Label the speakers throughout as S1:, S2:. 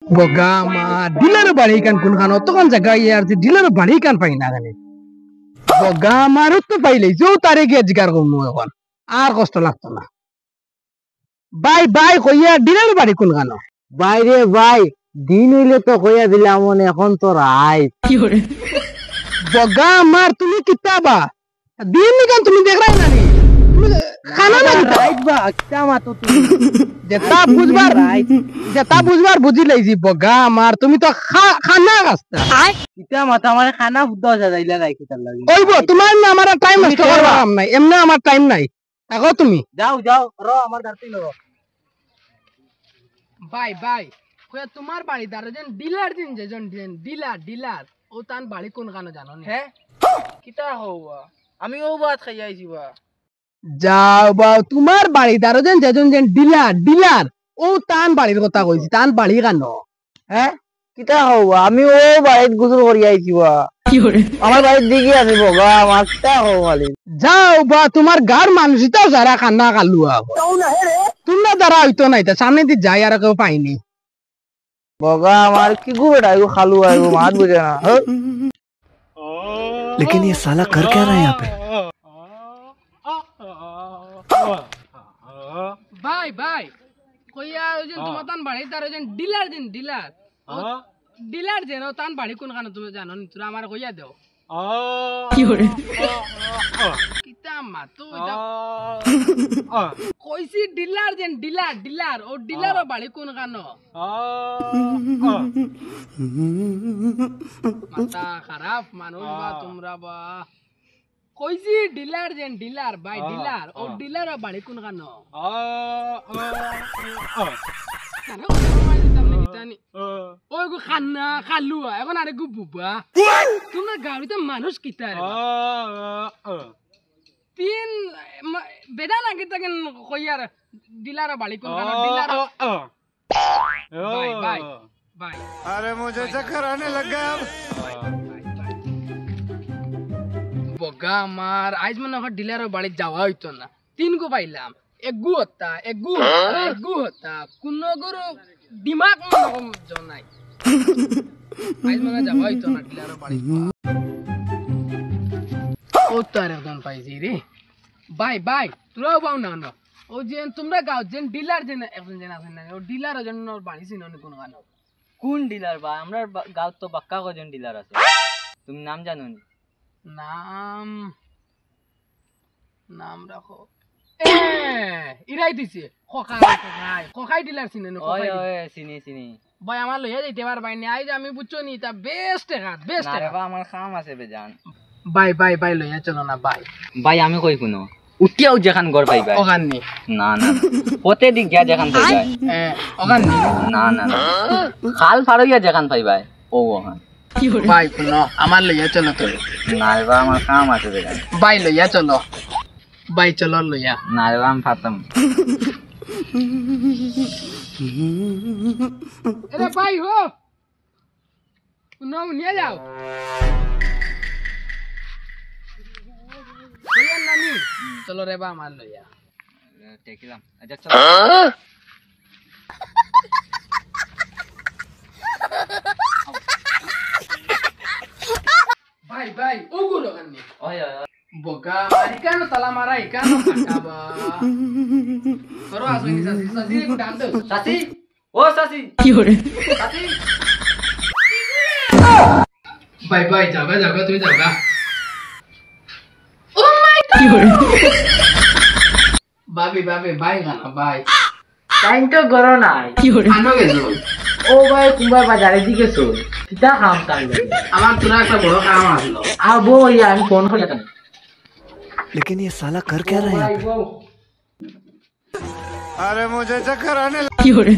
S1: বগা মা ডিলার বাড়ি কান কোন খান তখন জায়গা ইয়ার যে ডিলার বাড়ি কান পাই না জানি বগা আমার তো পাইলে যে তারে গিয়ে জিগার করবো এখন আর কষ্ট লাগতো না বাই বাই কইয়া ডিলার বাড়ি কোন খান
S2: বাইরে ভাই দিন হইলে তো কইয়া দিলাম মনে এখন তো রাত
S1: বগা আমার তুমি কিতাবা দিন নিকান তুমি দেখ রাই না নি খানা না
S2: রাত বা আচ্ছা মাতো তুমি
S1: যেটা বুঝবার বুঝি লাইছি বগা আমার তুমি তো খানা গাছতা
S2: কিতা মাতো আমার খানা ফুদ যাইলা নাই কিতার লাগি
S1: কইবো তোমার না আমার টাইম নষ্ট করবা কাম নাই এমনি আমার টাইম নাই আগো তুমি
S2: যাও যাও র আমার দাঁড়তে লো
S1: বাই বাই কইয়া তোমার বাড়ি দারজন ডিলার দিন যেজন ডিলার ও তান বাড়ি কোন কানো জানো নি
S2: হ্যাঁ কিতা হওয়া আমি ও বাত খাই আইছি বা
S1: যাও বাও তোমার বাড়ি দারজন যেজন ডিলার ও তান বাড়ির কথা কইছি তান বাড়ি কানো
S2: হ্যাঁ কিতা হওয়া আমি ও বাড়িত গুজর করি আইছি বা আমার বাড়ির দিকে আছে বগা আমার কিতা হওয়া খালি
S1: যাও বা তোমার গার মানুষটাও যারা খানা খালুয়া তোমরা দ্বারা হইতো নাই তা সামনে দিয়ে যাই আর কেউ পাইনি
S2: বগা আমার কি গুড়া আইগো খালু আইগো মাত বুঝে না
S3: लेकिन ये साला कर क्या रहा है यहाँ पे
S1: বাই কইয়া ওজন তোমার তান বাড়ি দারজন ডিলার যেন তান বাড়ি কোন কানো তুমি জানো নি তোরা আমার কইয়া দেও কিতা মাতো কইছি ডিলার ও ডিলারও বাড়ি কোন কানো মাথা খারাপ মানুষ বা তোমরা বা কইছি ডিলার বাই ডিলার ও ডিলারও বাড়ি কোন কানো ওই গো খান্না খালুয়া এখন আরে গো বুবা তোমরা গাড়িতে মানুষ কিতা তিন বেদা লাগে তাকেন কইয়ার ডিলার বাড়ি কোন কানো ডিলার বাই
S3: अरे मुझे चक्कर आने लग गया
S1: বগা আমার আজ মনে হয় ডিলার বাড়ি যাওয়া হইতো না তিন গো পাইলাম এগু হতা কোন গরু দিমাগ মনে জনাই আজ মনে যাওয়া হইতো না ডিলার বাড়ি ও তার একজন পাইছি রে বাই তোরাও পাও না ও যে তোমরা গাও যে ডিলার যে একজন যেন আছেন না ও ডিলার জন্য বাড়ি ছিল না কোন গানো
S2: কোন ডিলার বা আমরা গাঁও তো বাক্কা কজন ডিলার আছে তুমি নাম জানো নি
S1: নাম রাখো ইরাই দিছে খকাই ডিলার চিনে না
S2: চিনি
S1: ভাই আমার লইয়া যাইতে পারবাই না আইজ আমি বুঝছো নি তা বেস্ট
S2: আমার কাম আছে বে জান
S1: বাই লইয়া চলো না
S2: ভাই আমি কই কোন উঠিয়াও যেখান গড় পাইবা
S1: ওখান নি
S2: না পথে দিক গিয়া যেখান পাইবা
S1: ওখান নি
S2: না খাল ফাড়ইয়া যেখান পাইবা ও ওখান
S1: ভাই শুনো আমার লইয়া চলো তো
S2: না রে আমার কাম আছে বে জান
S1: ভাই লইয়া চলো লইয়া
S2: না রে আমি ফাতাম
S1: আরে ভাই হো শুনো নিয়ে যাও নানি চলো রে বা আমার লইয়া
S2: দেখিলাম আচ্ছা চল
S1: ভাই ওগুলো কান্নি বগা মারিকানো তালা মারা ইকানো কাটাবা করো আসনি সাসি কো ডাল দাও
S2: সাসি ও সাসি
S1: কি হরে সাসি বাই যাওগা তুমি যাওগা ও মাই গড কি হরে বাবি বাই গানা বাই
S2: টাইম তো গরো নাই
S1: কি হরে আনো গেছো
S2: ও ভাই কুম্বা বাজারে দিকে চল কিটা কাম তাই
S1: আমার তোরা একটা বড় কাম আসলো
S2: আবো ইয়া আমি ফোন করে কেন
S3: लेकिन ये साला कर क्या रहा है यहाँ पे अरे मुझे चक्कर आने
S1: की हो रे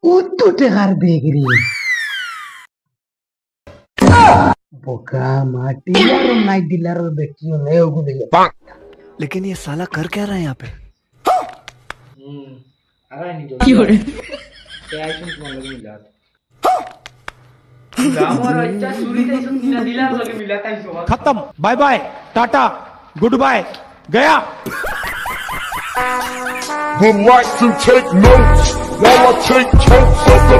S1: उतो टेकार देख रही बोका माटी यार नाइ डिलर बेटियो ने ओगु दे
S3: लेकिन ये साला कर क्या रहा है यहाँ पे
S2: आगा नहीं जो
S1: की हो रे
S2: क्या आइसुन फोन लगे मिला गामर अच्छा सुरी दे सुन ना डिलर लगे मिला ताई सो
S3: खत्म bye bye tata goodbye गया
S4: would like to take notes while I take totes of the